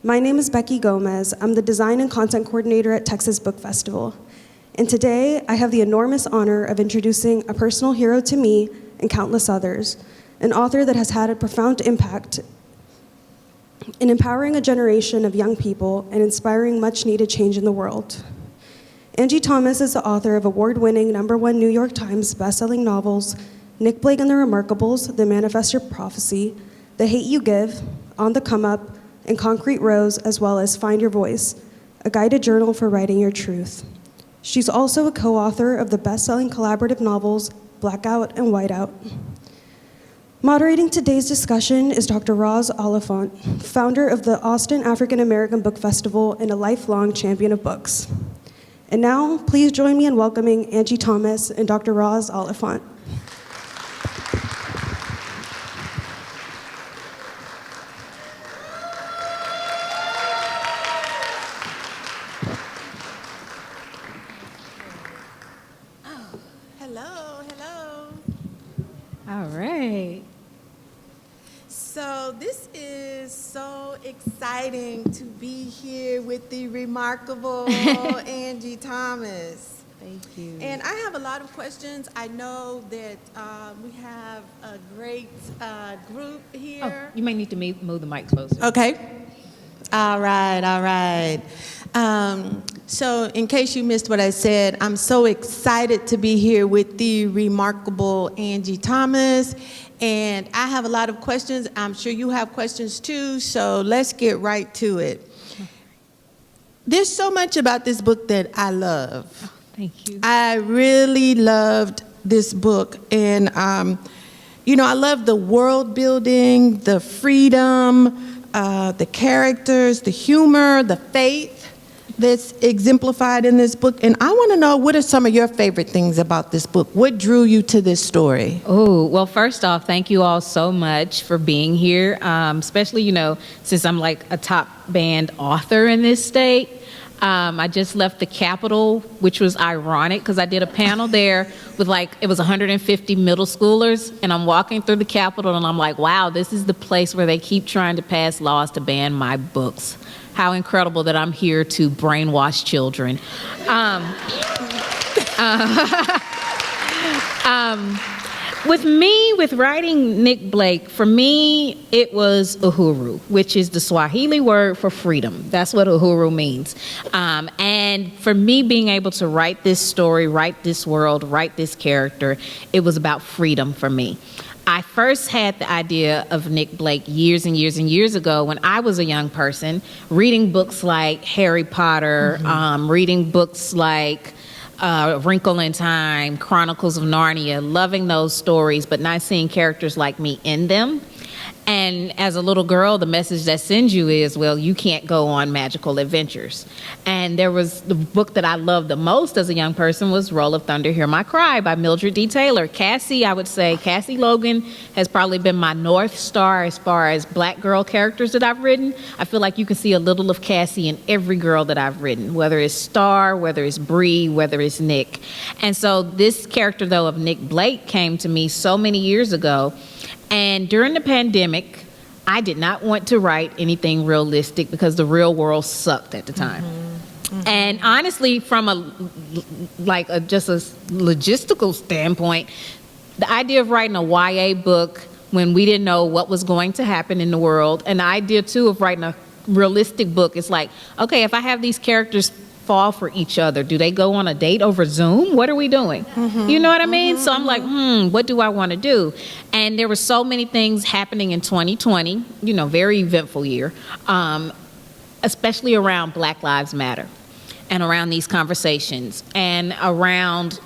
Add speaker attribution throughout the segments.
Speaker 1: My name is Becky Gomez. I'm the Design and Content Coordinator at Texas Book Festival. And today, I have the enormous honor of introducing a personal hero to me and countless others, an author that has had a profound impact in empowering a generation of young people and inspiring much-needed change in the world. Angie Thomas is the author of award-winning #1 New York Times bestselling novels, Nic Blake and the Remarkables, The Manifestor Prophecy, The Hate You Give, On the Come Up, and Concrete Rose, as well as Find Your Voice, a guided journal for writing your truth. She's also a co-author of the best-selling collaborative novels, Blackout and Whiteout. Moderating today's discussion is Dr. Roz Oliphant, founder of the Austin African American Book Festival and a lifelong champion of books. And now, please join me in welcoming Angie Thomas and Dr. Roz Oliphant.
Speaker 2: All right.
Speaker 3: So this is so exciting to be here with the remarkable Angie Thomas.
Speaker 2: Thank you.
Speaker 3: And I have a lot of questions. I know that we have a great group here.
Speaker 2: Oh, you might need to move the mic closer.
Speaker 3: Okay. All right. So in case you missed what I said, I'm so excited to be here with the remarkable Angie Thomas. And I have a lot of questions. I'm sure you have questions too, so let's get right to it. There's so much about this book that I love.
Speaker 2: Oh, thank you.
Speaker 3: I really loved this book. And, I love the world building, the freedom, the characters, the humor, the faith that's exemplified in this book. And I want to know, what are some of your favorite things about this book? What drew you to this story?
Speaker 2: Oh, well, first off, thank you all so much for being here, especially, since I'm like a top band author in this state. I just left the Capitol, which was ironic because I did a panel there with it was 150 middle schoolers, and I'm walking through the Capitol and I'm like, wow, this is the place where they keep trying to pass laws to ban my books. How incredible that I'm here to brainwash children. With writing Nic Blake, for me, it was uhuru, which is the Swahili word for freedom. That's what uhuru means. And for me, being able to write this story, write this world, write this character, it was about freedom for me. I first had the idea of Nic Blake years and years and years ago when I was a young person, reading books like Harry Potter, reading books like Wrinkle in Time, Chronicles of Narnia, loving those stories, but not seeing characters like me in them. And as a little girl, the message that sends you is, well, you can't go on magical adventures. And there was the book that I loved the most as a young person was Roll of Thunder, Hear My Cry by Mildred D. Taylor. Cassie, I would say, Cassie Logan has probably been my North Star as far as black girl characters that I've written. I feel like you can see a little of Cassie in every girl that I've written, whether it's Star, whether it's Bree, whether it's Nick. And so this character, though, of Nic Blake came to me so many years ago. And during the pandemic, I did not want to write anything realistic because the real world sucked at the time. And honestly, from just a logistical standpoint, the idea of writing a YA book when we didn't know what was going to happen in the world, and the idea too of writing a realistic book, it's like, okay, if I have these characters fall for each other, do they go on a date over Zoom? What are we doing? You know what I mean? So I'm like, what do I want to do? And there were so many things happening in 2020, very eventful year, especially around Black Lives Matter and around these conversations and around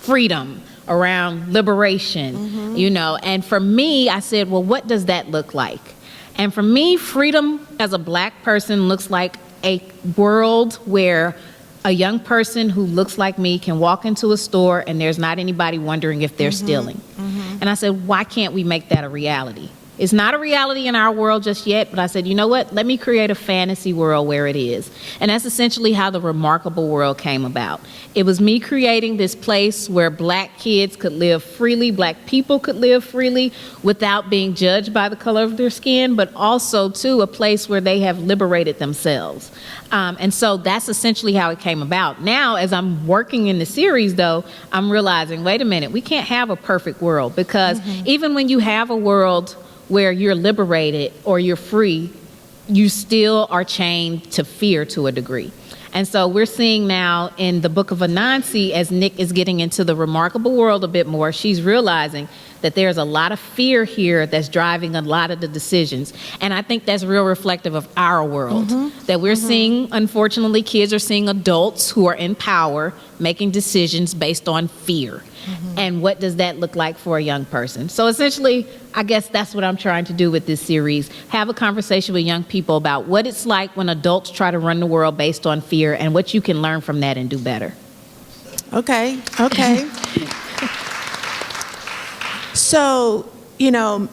Speaker 2: freedom, around liberation, And for me, I said, well, what does that look like? And for me, freedom as a black person looks like a world where a young person who looks like me can walk into a store and there's not anybody wondering if they're stealing. And I said, why can't we make that a reality? It's not a reality in our world just yet, but I said, you know what? Let me create a fantasy world where it is. And that's essentially how the Remarkable World came about. It was me creating this place where black kids could live freely, black people could live freely without being judged by the color of their skin, but also, too, a place where they have liberated themselves. And so that's essentially how it came about. Now, as I'm working in the series, though, I'm realizing, wait a minute, we can't have a perfect world, because even when you have a world where you're liberated or you're free, you still are chained to fear to a degree. And so we're seeing now in the book of Anansi, as Nic is getting into the Remarkable World a bit more, she's realizing that there's a lot of fear here that's driving a lot of the decisions. And I think that's real reflective of our world, that we're seeing, unfortunately, kids are seeing adults who are in power making decisions based on fear. And what does that look like for a young person? So essentially, I guess that's what I'm trying to do with this series. Have a conversation with young people about what it's like when adults try to run the world based on fear and what you can learn from that and do better.
Speaker 3: Okay. So,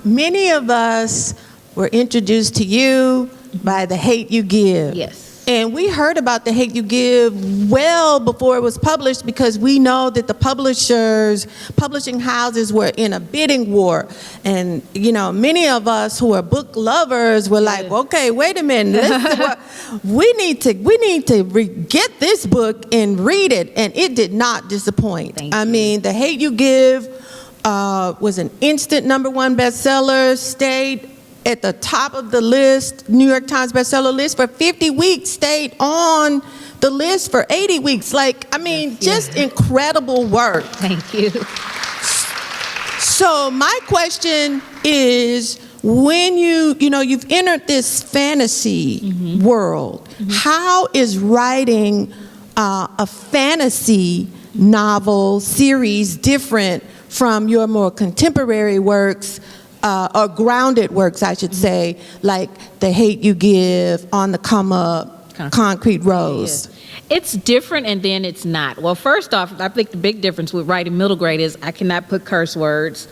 Speaker 3: many of us were introduced to you by The Hate U Give.
Speaker 2: Yes.
Speaker 3: And we heard about The Hate U Give well before it was published, because we know that the publishing houses were in a bidding war. And, many of us who are book lovers were like, okay, wait a minute. We need to get this book and read it. And it did not disappoint. I mean, The Hate U Give was an instant #1 bestseller, stayed at the top of the list, New York Times bestseller list for 50 weeks, stayed on the list for 80 weeks. Just incredible work.
Speaker 2: Thank you.
Speaker 3: So my question is, when you've entered this fantasy world, how is writing a fantasy novel series different from your more contemporary works, or grounded works, I should say, like The Hate U Give, On the Come Up, Concrete Rose?
Speaker 2: Yeah. It's different, and then it's not. Well, first off, I think the big difference with writing middle grade is I cannot put curse words.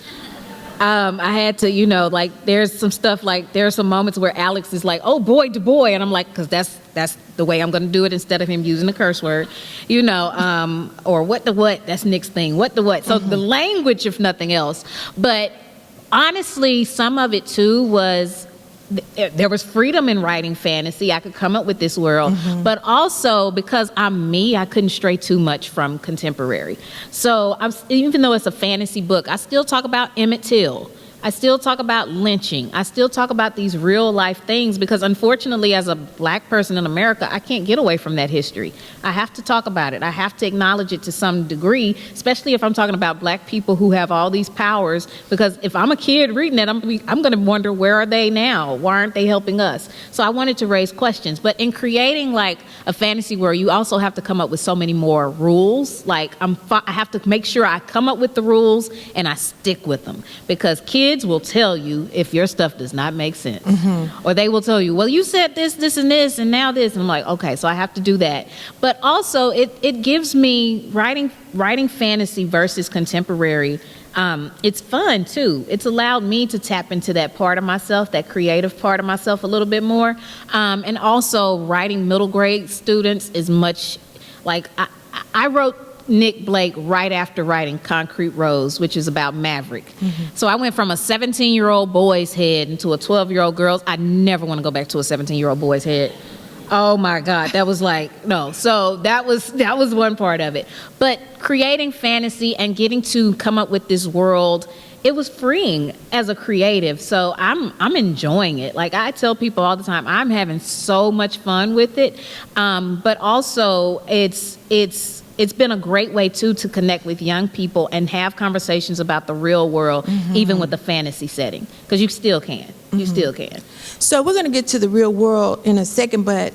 Speaker 2: I had to, there's some stuff, there are some moments where Alex is like, oh, boy, du boy, and I'm like, because that's the way I'm going to do it instead of him using a curse word, or what the what, that's Nic's thing, what the what. So the language, if nothing else. But honestly, some of it, too, was there was freedom in writing fantasy. I could come up with this world. But also, because I'm me, I couldn't stray too much from contemporary. So even though it's a fantasy book, I still talk about Emmett Till. I still talk about lynching. I still talk about these real life things, because unfortunately, as a black person in America, I can't get away from that history. I have to talk about it. I have to acknowledge it to some degree, especially if I'm talking about black people who have all these powers, because if I'm a kid reading it, I'm going to wonder, where are they now? Why aren't they helping us? So I wanted to raise questions. But in creating a fantasy world, you also have to come up with so many more rules. I have to make sure I come up with the rules and I stick with them, because kids will tell you if your stuff does not make sense. Or they will tell you, well, you said this, this, and this, and now this. And I'm like, okay, so I have to do that. But also, it gives me writing fantasy versus contemporary. It's fun, too. It's allowed me to tap into that part of myself, that creative part of myself a little bit more. And also, writing middle grade students is much I wrote Nic Blake right after writing Concrete Rose, which is about Maverick. So I went from a 17-year-old boy's head into a 12-year-old girl's. I never want to go back to a 17-year-old boy's head. Oh my God, that was no. So that was one part of it. But creating fantasy and getting to come up with this world, it was freeing as a creative. So I'm enjoying it. I tell people all the time, I'm having so much fun with it. But also, it's been a great way, too, to connect with young people and have conversations about the real world, even with the fantasy setting, because you still can. You still can.
Speaker 3: So we're going to get to the real world in a second, but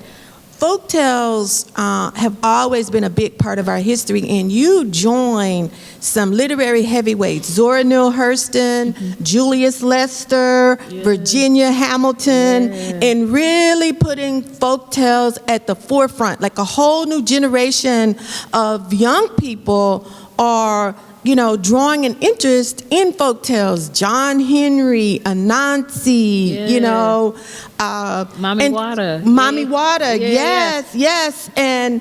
Speaker 3: folktales have always been a big part of our history, and you join some literary heavyweights, Zora Neale Hurston, Julius Lester, Virginia Hamilton, and really putting folktales at the forefront. A whole new generation of young people are drawing an interest in folk tales. John Henry, Anansi,
Speaker 2: Mommy Water.
Speaker 3: Mommy Water, yes. And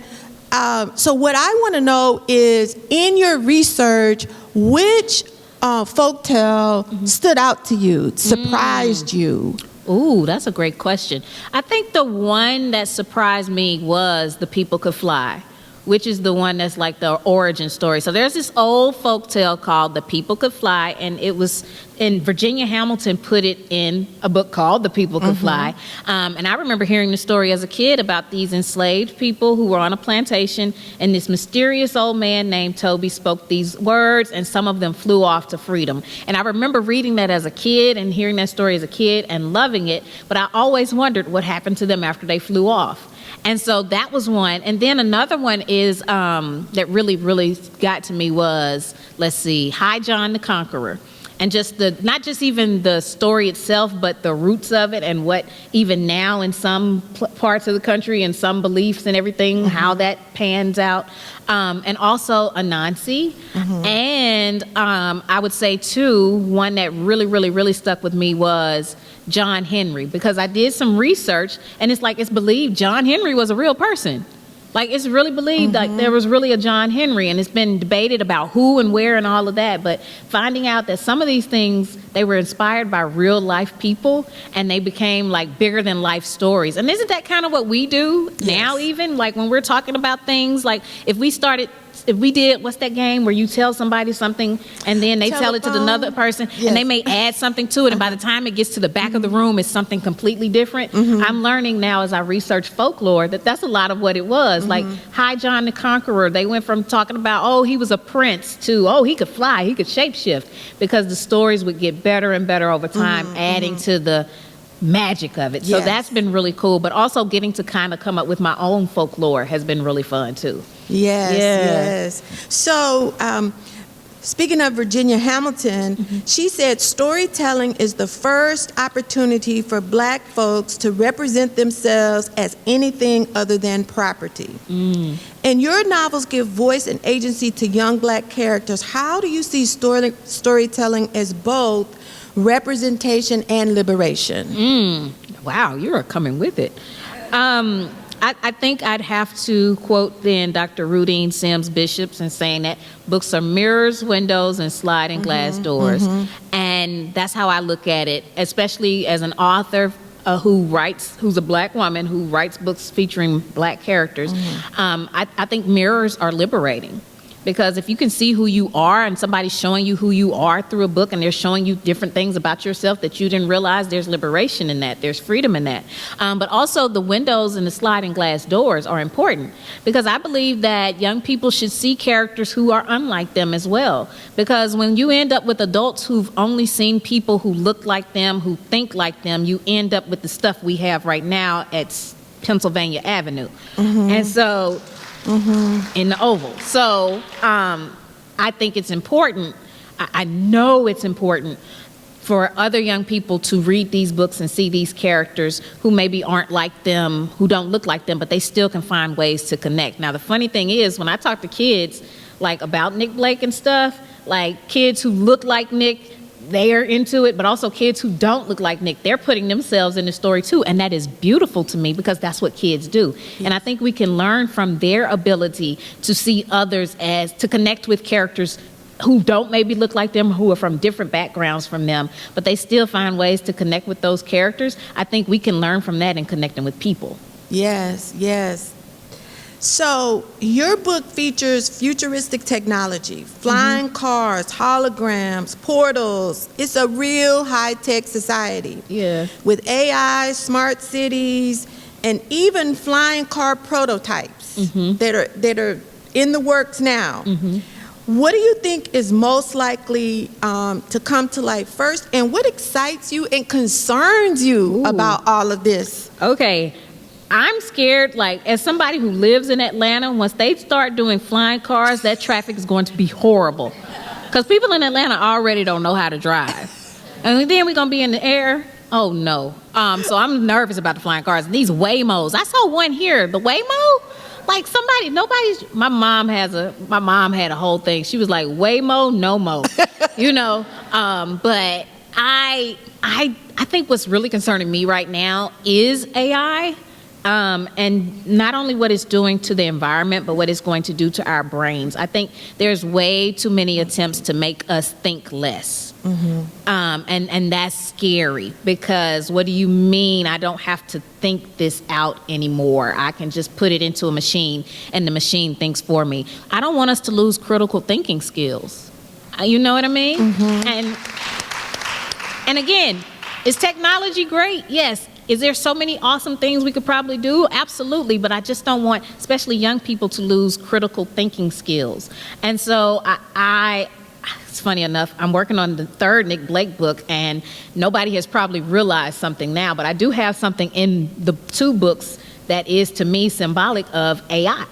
Speaker 3: so what I want to know is, in your research, which folk tale stood out to you, surprised you?
Speaker 2: Ooh, that's a great question. I think the one that surprised me was The People Could Fly, which is the one that's like the origin story. So there's this old folk tale called The People Could Fly, and it was in Virginia Hamilton put it in a book called The People Could Fly. And I remember hearing the story as a kid about these enslaved people who were on a plantation, and this mysterious old man named Toby spoke these words, and some of them flew off to freedom. And I remember reading that as a kid and hearing that story as a kid and loving it, but I always wondered what happened to them after they flew off. And so that was one. And then another one is that really, really got to me was, High John the Conqueror. And just not just even the story itself, but the roots of it and what even now in some parts of the country and some beliefs and everything, how that pans out. And also Anansi. And I would say too, one that really, really, really stuck with me was John Henry, because I did some research and it's believed John Henry was a real person. Like, it's really believed like there was really a John Henry, and it's been debated about who and where and all of that. But finding out that some of these things, they were inspired by real life people, and they became like bigger than life stories. And isn't that kind of what we do now, even? Like when we're talking about things, like if we did, what's that game where you tell somebody something and then they tell it to another person and they may add something to it, and by the time it gets to the back of the room, it's something completely different. I'm learning now as I research folklore that that's a lot of what it was. Like High John the Conqueror, they went from talking about, oh, he was a prince to, oh, he could fly, he could shapeshift, because the stories would get better and better over time, adding to the magic of it. So that's been really cool. But also getting to kind of come up with my own folklore has been really fun too.
Speaker 3: Yes. So, speaking of Virginia Hamilton, she said storytelling is the first opportunity for Black folks to represent themselves as anything other than property. And your novels give voice and agency to young Black characters. How do you see storytelling as both representation and liberation?
Speaker 2: Wow, you are coming with it. I think I'd have to quote then Dr. Rudine Sims Bishops and saying that books are mirrors, windows, and sliding glass doors. And that's how I look at it, especially as an author who's a Black woman who writes books featuring Black characters. I think mirrors are liberating. Because if you can see who you are and somebody's showing you who you are through a book and they're showing you different things about yourself that you didn't realize, there's liberation in that. There's freedom in that. But also the windows and the sliding glass doors are important, because I believe that young people should see characters who are unlike them as well. Because when you end up with adults who've only seen people who look like them, who think like them, you end up with the stuff we have right now at Pennsylvania Avenue. And so in the Oval. So I think it's important, I know it's important for other young people to read these books and see these characters who maybe aren't like them, who don't look like them, but they still can find ways to connect. Now, the funny thing is, when I talk to kids like about Nic Blake and stuff, like kids who look like Nic, they are into it, but also kids who don't look like Nic, they're putting themselves in the story too. And that is beautiful to me, because that's what kids do. And I think we can learn from their ability to see others to connect with characters who don't maybe look like them, who are from different backgrounds from them, but they still find ways to connect with those characters. I think we can learn from that and connecting with people.
Speaker 3: Yes. So your book features futuristic technology, flying cars, holograms, portals. It's a real high-tech society. With AI, smart cities, and even flying car prototypes that are in the works now. What do you think is most likely to come to life first, and what excites you and concerns you about all of this?
Speaker 2: Okay. I'm scared, like, as somebody who lives in Atlanta, once they start doing flying cars, that traffic is going to be horrible. Because people in Atlanta already don't know how to drive. And then we're going to be in the air. Oh, no. So I'm nervous about the flying cars. These Waymos. I saw one here. The Waymo? like my mom had a whole thing. She was like, way mo, no mo, but I think what's really concerning me right now is AI. And not only what it's doing to the environment, but what it's going to do to our brains. I think there's way too many attempts to make us think less. And that's scary, because what do you mean I don't have to think this out anymore? I can just put it into a machine and the machine thinks for me. I don't want us to lose critical thinking skills. You know what I mean? And again, is technology great? Yes. Is there so many awesome things we could probably do? Absolutely, but I just don't want, especially young people, to lose critical thinking skills. And so it's funny enough, I'm working on the third Nic Blake book, and nobody has probably realized something now, but I do have something in the 2 books that is, to me, symbolic of AI.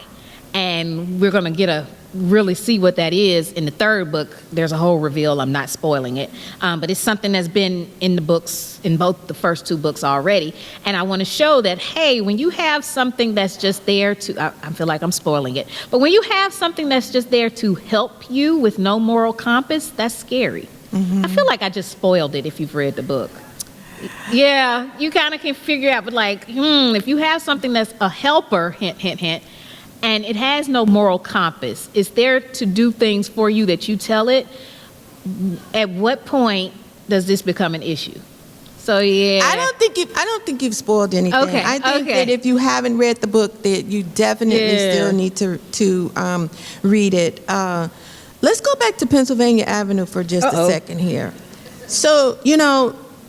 Speaker 2: And we're going to really see what that is in the 3rd book. There's a whole reveal. I'm not spoiling it. But it's something that's been in the books, in both the first 2 books already. And I want to show that, hey, when you have something that's just there to, I feel like I'm spoiling it, but when you have something that's just there to help you with no moral compass, that's scary. I feel like I just spoiled it if you've read the book. Yeah, you kind of can figure out, but like, if you have something that's a helper, hint, hint, hint, and it has no moral compass, it's there to do things for you that you tell it, at what point does this become an issue? So yeah,
Speaker 3: I don't think you've spoiled anything.
Speaker 2: Okay,
Speaker 3: I think that if you haven't read the book, that you definitely still need to read it. Let's go back to Pennsylvania Avenue for just a second here. So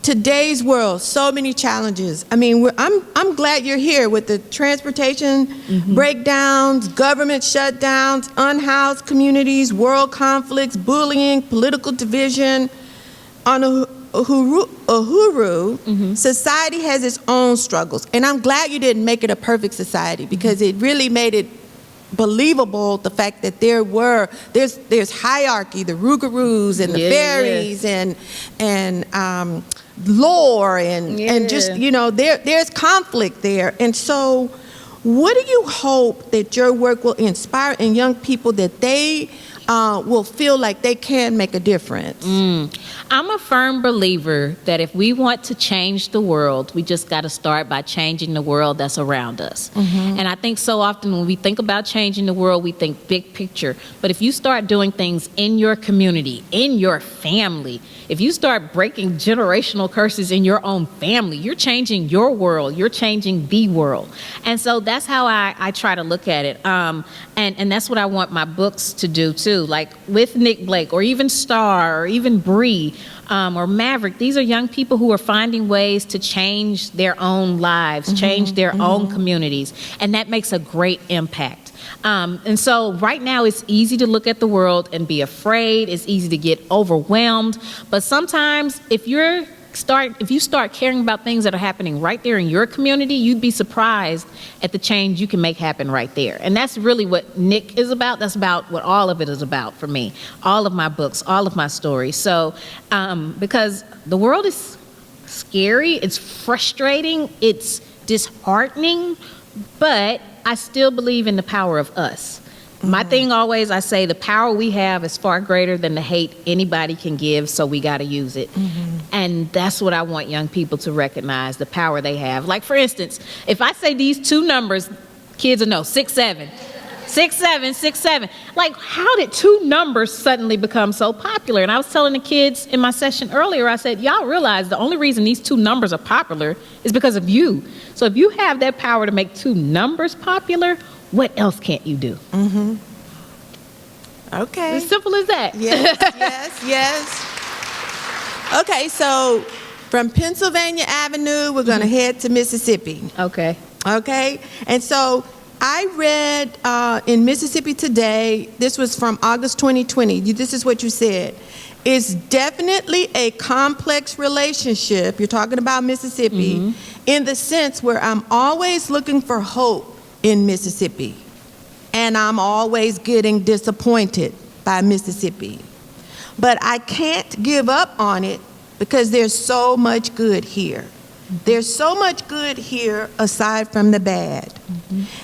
Speaker 3: today's world, so many challenges. I mean, I'm glad you're here with the transportation breakdowns, government shutdowns, unhoused communities, world conflicts, bullying, political division. On Uhuru, society has its own struggles. And I'm glad you didn't make it a perfect society, because it really made it believable, the fact that there's hierarchy, the Rougarous and the fairies and lore and just, there's conflict there. And so what do you hope that your work will inspire in young people, that they will feel like they can make a difference?
Speaker 2: I'm a firm believer that if we want to change the world, we just got to start by changing the world that's around us. And I think so often when we think about changing the world, we think big picture. But if you start doing things in your community, in your family, if you start breaking generational curses in your own family, you're changing your world. You're changing the world. And so that's how I try to look at it. And that's what I want my books to do too. Like with Nic Blake, or even Star, or even Bree, or Maverick. These are young people who are finding ways to change their own lives, change their own communities. And that makes a great impact. And so right now it's easy to look at the world and be afraid. It's easy to get overwhelmed. But sometimes if you start caring about things that are happening right there in your community, you'd be surprised at the change you can make happen right there. And that's really what Nic is about. That's about what all of it is about for me. All of my books, all of my stories. So, because the world is scary, it's frustrating, it's disheartening, but I still believe in the power of us. My thing always, I say, the power we have is far greater than the hate anybody can give, so we got to use it. And that's what I want young people to recognize, the power they have. Like, for instance, if I say these 2 numbers, kids will know, 6, 7. 6, 7, 6, 7. Like, how did 2 numbers suddenly become so popular? And I was telling the kids in my session earlier, I said, y'all realize the only reason these 2 numbers are popular is because of you. So if you have that power to make 2 numbers popular, what else can't you do?
Speaker 3: Okay.
Speaker 2: As simple as that.
Speaker 3: Yes. Okay, so from Pennsylvania Avenue, we're going to head to Mississippi.
Speaker 2: Okay.
Speaker 3: And so I read in Mississippi Today, this was from August 2020, this is what you said. It's definitely a complex relationship, you're talking about Mississippi, in the sense where I'm always looking for hope in Mississippi, and I'm always getting disappointed by Mississippi. But I can't give up on it because there's so much good here. There's so much good here aside from the bad.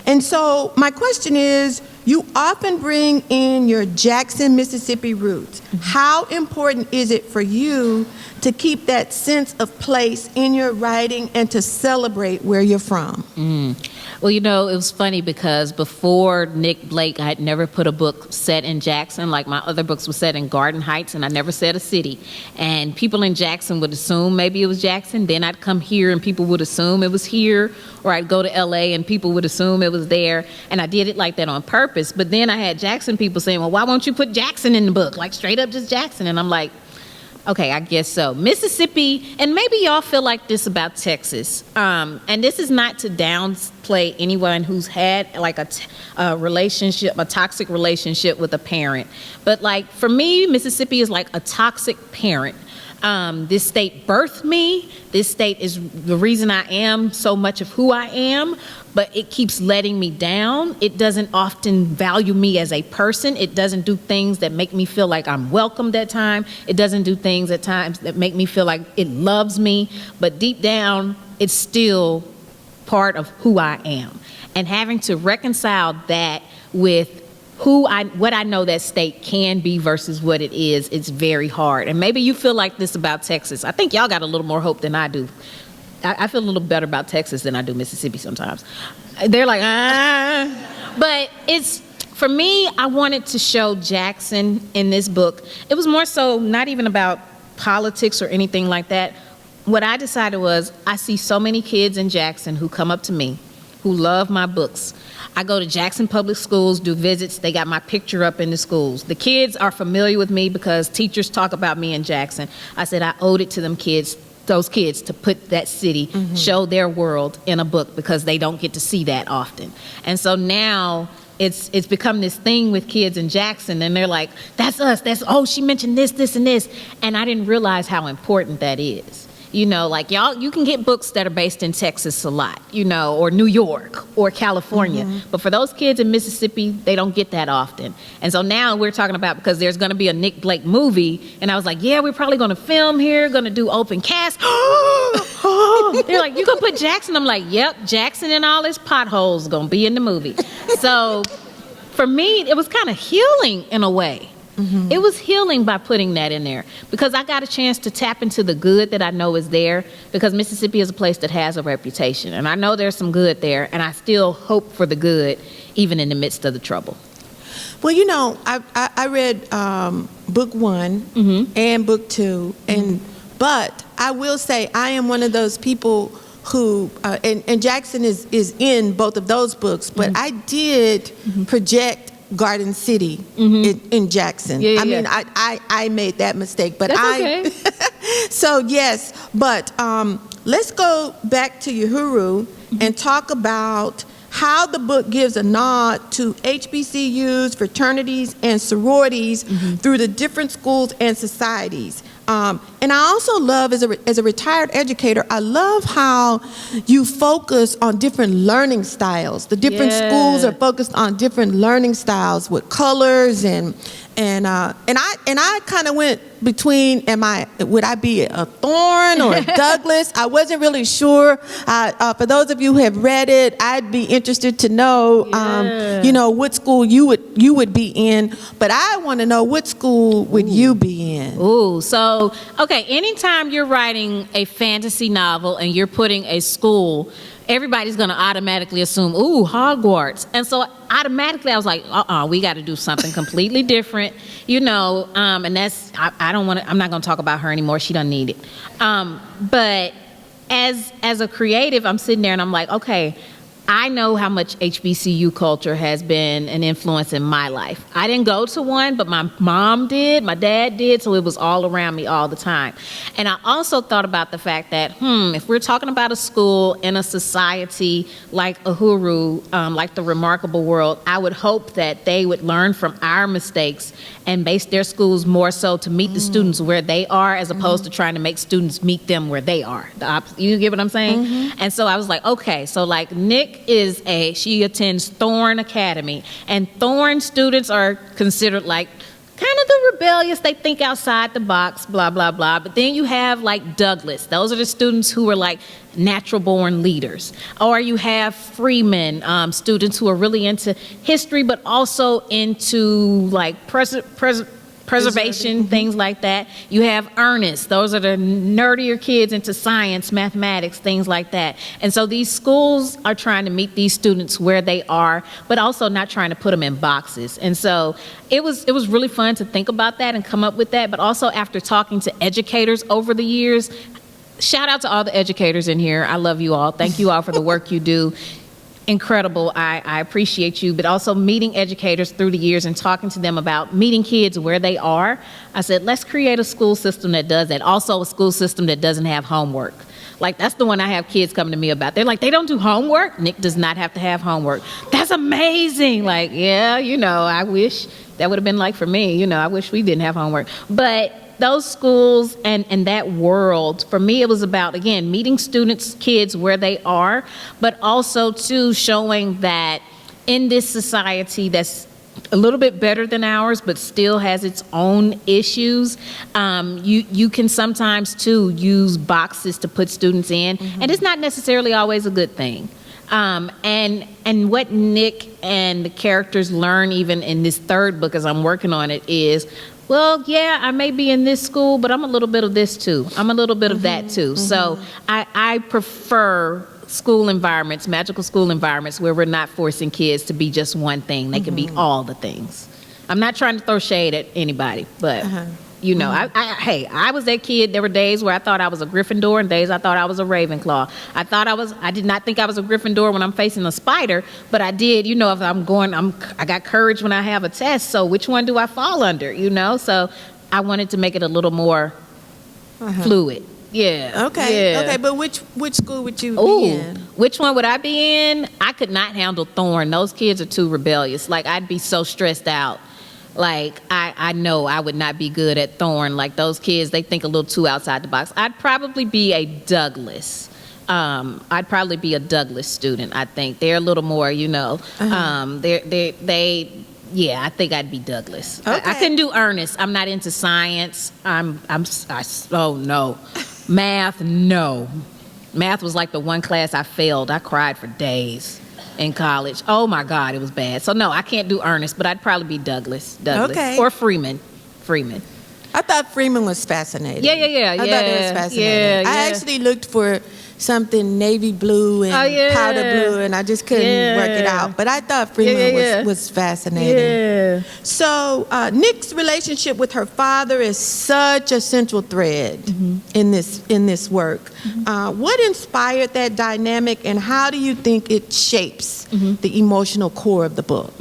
Speaker 3: And so my question is, you often bring in your Jackson, Mississippi roots. How important is it for you to keep that sense of place in your writing and to celebrate where you're from?
Speaker 2: Well, you know, it was funny because before Nic Blake, I had never put a book set in Jackson. Like my other books were set in Garden Heights, and I never said a city. And people in Jackson would assume maybe it was Jackson. Then I'd come here and people would assume it was here. Or I'd go to LA and people would assume it was there. And I did it like that on purpose. But then I had Jackson people saying, well, why won't you put Jackson in the book? Like straight up just Jackson. And I'm like, okay, I guess so. Mississippi, and maybe y'all feel like this about Texas. And this is not to downplay anyone who's had like a relationship, a toxic relationship with a parent. But like for me, Mississippi is like a toxic parent. This state birthed me. This state is the reason I am so much of who I am, but it keeps letting me down. It doesn't often value me as a person. It doesn't do things that make me feel like I'm welcomed at times. It doesn't do things at times that make me feel like it loves me, but deep down, it's still part of who I am. And having to reconcile that with what I know that state can be versus what it is, it's very hard. And maybe you feel like this about Texas. I think y'all got a little more hope than I do. I feel a little better about Texas than I do Mississippi sometimes. They're like, But for me, I wanted to show Jackson in this book. It was more so not even about politics or anything like that. What I decided was, I see so many kids in Jackson who come up to me, who love my books. I go to Jackson Public Schools, do visits. They got my picture up in the schools. The kids are familiar with me because teachers talk about me in Jackson. I said I owed it to those kids to put that city, show their world in a book because they don't get to see that often. And so now it's become this thing with kids in Jackson, and they're like, that's us. She mentioned this, this, and this. And I didn't realize how important that is. You know, like y'all, you can get books that are based in Texas a lot, you know, or New York or California. But for those kids in Mississippi, they don't get that often. And so now we're talking about, because there's going to be a Nic Blake movie. And I was like, yeah, we're probably going to film here, going to do open cast. They're like, you going to put Jackson? I'm like, yep, Jackson and all his potholes going to be in the movie. So for me, it was kind of healing in a way. It was healing by putting that in there because I got a chance to tap into the good that I know is there, because Mississippi is a place that has a reputation, and I know there's some good there, and I still hope for the good even in the midst of the trouble.
Speaker 3: Well, you know, I read book 1 and book 2, but I will say I am one of those people who, and Jackson is in both of those books, but I did project Garden City in Jackson. I mean, I made that mistake, but
Speaker 2: that's okay.
Speaker 3: So yes, but let's go back to Uhuru and talk about how the book gives a nod to HBCUs, fraternities, and sororities through the different schools and societies. And I also love, as a retired educator, I love how you focus on different learning styles. The different schools are focused on different learning styles with colors and I kind of went between, would I be a Thorn or a Douglas? I wasn't really sure. For those of you who have read it, I'd be interested to know, you know, what school you would be in. But I want to know, what school would you be in?
Speaker 2: Ooh, so, okay, anytime you're writing a fantasy novel and you're putting a school, everybody's going to automatically assume, ooh, Hogwarts. And so automatically I was like, we got to do something completely different, you know, and that's, I'm not going to talk about her anymore. She doesn't need it. But as a creative, I'm sitting there and I'm like, okay, I know how much HBCU culture has been an influence in my life. I didn't go to one, but my mom did, my dad did, so it was all around me all the time. And I also thought about the fact that, if we're talking about a school in a society like Uhuru, like the Remarkable World, I would hope that they would learn from our mistakes and base their schools more so to meet the students where they are, as opposed to trying to make students meet them where they are. You get what I'm saying? And so I was like, okay, so like Nic she attends Thorn Academy, and Thorn students are considered like kind of the rebellious, they think outside the box, blah, blah, blah. But then you have like Douglas. Those are the students who are like natural born leaders. Or you have Freeman, students who are really into history, but also into like preservation, things like that. You have Ernest. Those are the nerdier kids into science, mathematics, things like that. And so these schools are trying to meet these students where they are, but also not trying to put them in boxes. And so it was really fun to think about that and come up with that. But also after talking to educators over the years, shout out to all the educators in here. I love you all. Thank you all for the work you do. Incredible. I appreciate you, but also meeting educators through the years and talking to them about meeting kids where they are. I said, let's create a school system that does that. Also a school system that doesn't have homework. Like, that's the one I have kids coming to me about. They're like, they don't do homework? Nic does not have to have homework. That's amazing. Like, yeah, I wish that would have been like for me. I wish we didn't have homework. But those schools and that world, for me, it was about, again, meeting students, kids where they are, but also, too, showing that in this society that's a little bit better than ours, but still has its own issues, you can sometimes, too, use boxes to put students in, and it's not necessarily always a good thing. And what Nic and the characters learn even in this third book as I'm working on it is, well, yeah, I may be in this school, but I'm a little bit of this too. I'm a little bit of that too. So I prefer school environments, magical school environments, where we're not forcing kids to be just one thing. They can be all the things. I'm not trying to throw shade at anybody, but I was that kid. There were days where I thought I was a Gryffindor and days I thought I was a Ravenclaw. I did not think I was a Gryffindor when I'm facing a spider, but I did, if I got courage when I have a test. So which one do I fall under, So I wanted to make it a little more fluid. Yeah.
Speaker 3: Okay.
Speaker 2: Yeah.
Speaker 3: Okay. But which school would you be in?
Speaker 2: Which one would I be in? I could not handle Thorn. Those kids are too rebellious. Like, I'd be so stressed out. Like, I know I would not be good at Thorn. Like, those kids, they think a little too outside the box. I'd probably be a Douglas. I'd probably be a Douglas student, I think. They're a little more, I think I'd be Douglas.
Speaker 3: Okay.
Speaker 2: I couldn't do Ernest. I'm not into science. Oh, no. Math, no. Math was like the one class I failed. I cried for days in college. Oh my God, it was bad. So no, I can't do Ernest, but I'd probably be Douglas.
Speaker 3: Okay.
Speaker 2: Or Freeman.
Speaker 3: I thought Freeman was fascinating.
Speaker 2: Yeah.
Speaker 3: I thought it was fascinating. I actually looked for something navy blue and powder blue, and I just couldn't work it out. But I thought Freeman was fascinating.
Speaker 2: Yeah.
Speaker 3: So Nic's relationship with her father is such a central thread in this work. What inspired that dynamic, and how do you think it shapes the emotional core of the book?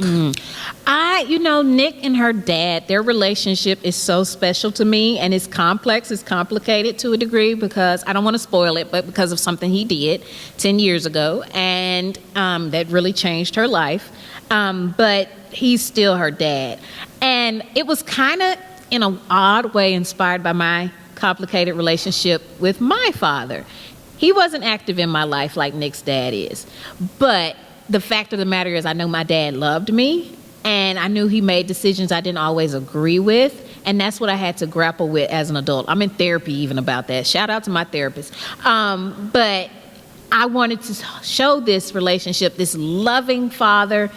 Speaker 2: Nic and her dad, their relationship is so special to me, and it's complex, it's complicated to a degree, because I don't want to spoil it, but because of something he did 10 years ago, and that really changed her life. But he's still her dad. And it was kind of, in an odd way, inspired by my complicated relationship with my father. He wasn't active in my life like Nic's dad is. But the fact of the matter is, I know my dad loved me, and I knew he made decisions I didn't always agree with, and that's what I had to grapple with as an adult. I'm in therapy even about that. Shout out to my therapist. But I wanted to show this relationship, this loving father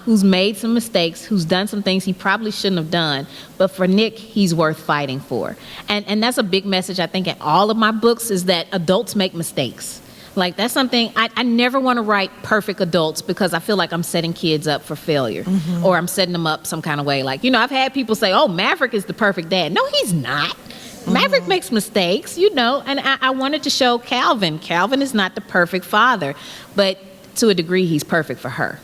Speaker 2: who's made some mistakes, who's done some things he probably shouldn't have done, but for Nic, he's worth fighting for. And that's a big message, I think, in all of my books, is that adults make mistakes. Like, that's something, I never want to write perfect adults, because I feel like I'm setting kids up for failure, or I'm setting them up some kind of way. Like, I've had people say, oh, Maverick is the perfect dad. No, he's not. Maverick makes mistakes, and I wanted to show Calvin. Calvin is not the perfect father, but to a degree, he's perfect for her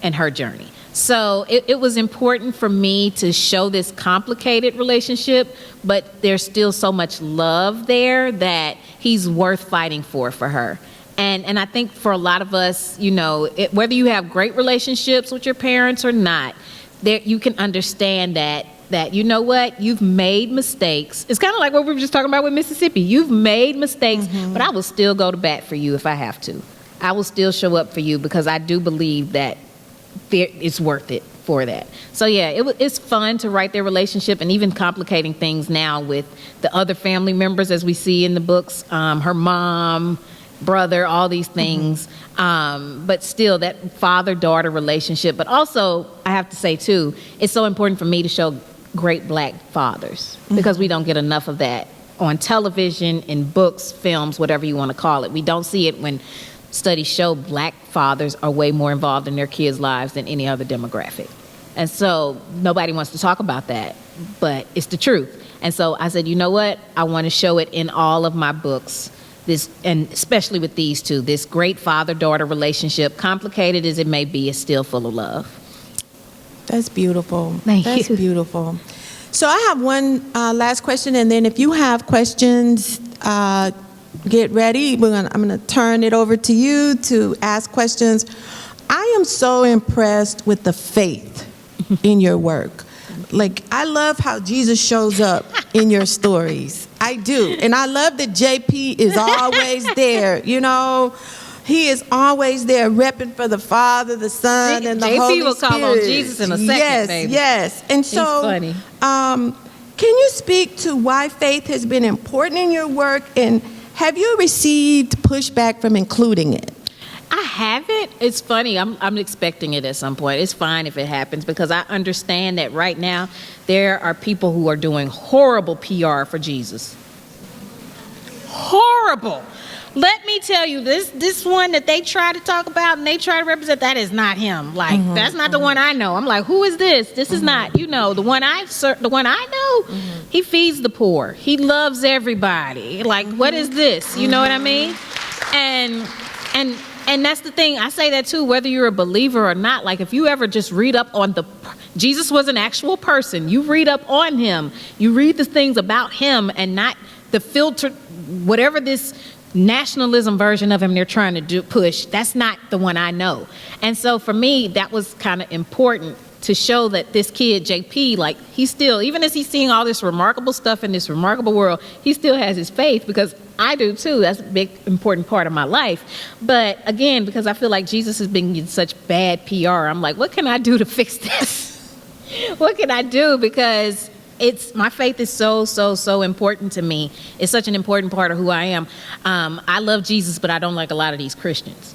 Speaker 2: and her journey. So it was important for me to show this complicated relationship, but there's still so much love there that he's worth fighting for her. And I think for a lot of us, whether you have great relationships with your parents or not, you can understand that you know what, you've made mistakes. It's kind of like what we were just talking about with Mississippi. You've made mistakes, but I will still go to bat for you if I have to. I will still show up for you, because I do believe that it's worth it. for that. So yeah, it's fun to write their relationship, and even complicating things now with the other family members, as we see in the books, her mom, brother, all these things. But still, that father-daughter relationship. But also, I have to say too, it's so important for me to show great black fathers, because we don't get enough of that on television, in books, films, whatever you want to call it. We don't see it when studies show black fathers are way more involved in their kids' lives than any other demographic. And so nobody wants to talk about that, but it's the truth. And so I said, you know what? I want to show it in all of my books, this, and especially with these two, this great father-daughter relationship, complicated as it may be, is still full of love.
Speaker 3: That's beautiful.
Speaker 2: That's
Speaker 3: beautiful. So I have one last question, and then if you have questions, get ready. I'm gonna turn it over to you to ask questions. I am so impressed with the faith in your work. Like, I love how Jesus shows up in your stories. I do. And I love that JP is always there, you know. He is always there, repping for the Father, the Son, and the Holy Spirit.
Speaker 2: JP will call on Jesus in a second, baby.
Speaker 3: Yes. And so,
Speaker 2: he's
Speaker 3: funny. Can you speak to why faith has been important in your work, and have you received pushback from including it?
Speaker 2: I haven't. It's funny. I'm expecting it at some point. It's fine if it happens, because I understand that right now there are people who are doing horrible PR for Jesus. Horrible. Let me tell you, this one that they try to talk about and they try to represent, that is not him. Like, that's not the one I know. I'm like, who is this? This is not, you know, the one I know. He feeds the poor. He loves everybody. Like, what is this? You know what I mean? And that's the thing. I say that too, whether you're a believer or not. Like, if you ever just read up on Jesus was an actual person. You read up on him. You read the things about him, and not the filter, whatever this nationalism version of him they're trying to push. That's not the one I know. And so for me, that was kind of important to show that this kid, JP, like, he still, even as he's seeing all this remarkable stuff in this remarkable world, he still has his faith, because I do too. That's a big, important part of my life. But again, because I feel like Jesus has been getting such bad PR, I'm like, what can I do to fix this? What can I do? Because my faith is so important to me. It's such an important part of who I am. I love Jesus, but I don't like a lot of these Christians.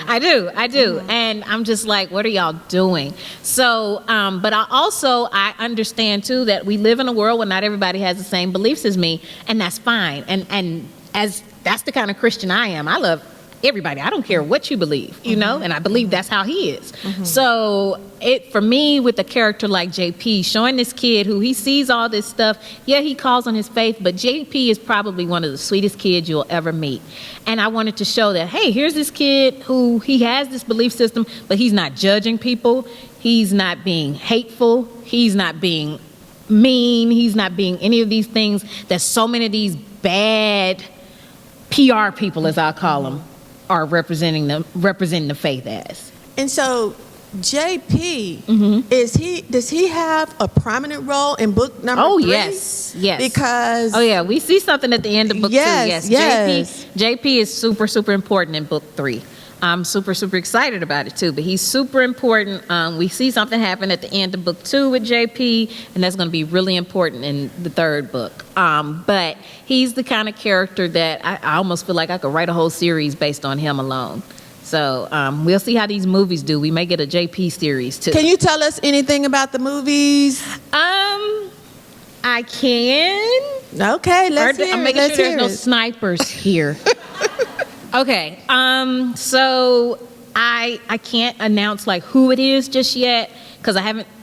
Speaker 2: I do. And I'm just like, what are y'all doing? So, but I understand too that we live in a world where not everybody has the same beliefs as me, and that's fine. And as that's the kind of Christian I am. I love everybody. I don't care what you believe, you know, and I believe that's how he is. So for me, with a character like JP, showing this kid who he sees all this stuff, yeah, he calls on his faith, but JP is probably one of the sweetest kids you'll ever meet. And I wanted to show that, hey, here's this kid who he has this belief system, but he's not judging people. He's not being hateful. He's not being mean. He's not being any of these things that so many of these bad PR people, as I call them, are representing the faith as. And
Speaker 3: so JP, does he have a prominent role in book number 3?
Speaker 2: Yes.
Speaker 3: Because
Speaker 2: we see something at the end of book 2. Yes. JP is super important in book 3. I'm super excited about it too, but he's super important. We see something happen at the end of book 2 with JP, and that's going to be really important in the 3rd book. But he's the kind of character that I almost feel like I could write a whole series based on him alone. So we'll see how these movies do. We may get a JP series too.
Speaker 3: Can you tell us anything about the movies?
Speaker 2: I can.
Speaker 3: Okay, let's hear it.
Speaker 2: I'm making sure there's no snipers here. Okay, so I can't announce like who it is just yet, because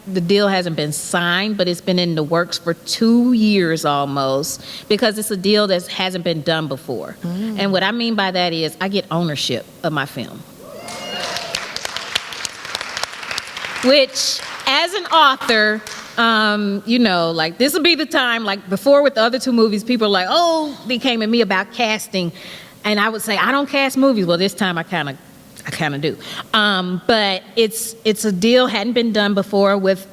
Speaker 2: the deal hasn't been signed, but it's been in the works for 2 years almost, because it's a deal that hasn't been done before. And what I mean by that is I get ownership of my film. Which, as an author, you know, like, this will be the time, like before with the other 2 movies, people are like, oh, they came at me about casting. And I would say, I don't cast movies. Well, this time I kind of do. But it's a deal hadn't been done before with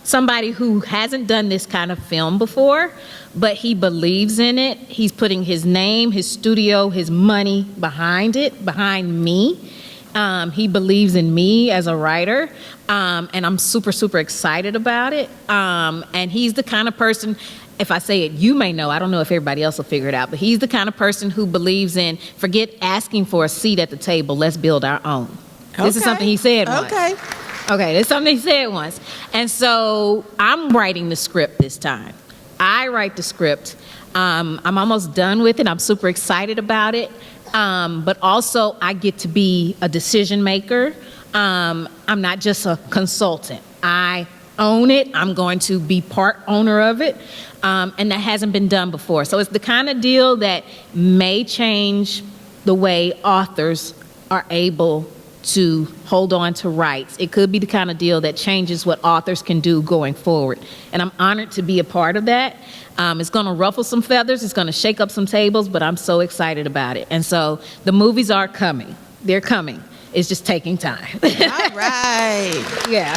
Speaker 2: somebody who hasn't done this kind of film before, but he believes in it. He's putting his name, his studio, his money behind it, behind me. He believes in me as a writer, and I'm super, super excited about it. And he's the kind of person, if I say it, you may know, I don't know if everybody else will figure it out, but he's the kind of person who believes in, forget asking for a seat at the table, let's build our own. This is something he said once. Okay, this is something he said once. And so I'm writing the script this time. I write the script. I'm almost done with it. I'm super excited about it. But also I get to be a decision maker. I'm not just a consultant. I own it. I'm going to be part owner of it. And that hasn't been done before. So it's the kind of deal that may change the way authors are able to hold on to rights. It could be the kind of deal that changes what authors can do going forward. And I'm honored to be a part of that. It's going to ruffle some feathers. It's going to shake up some tables, but I'm so excited about it. And so the movies are coming. They're coming. It's just taking time.
Speaker 3: All right.
Speaker 2: Yeah.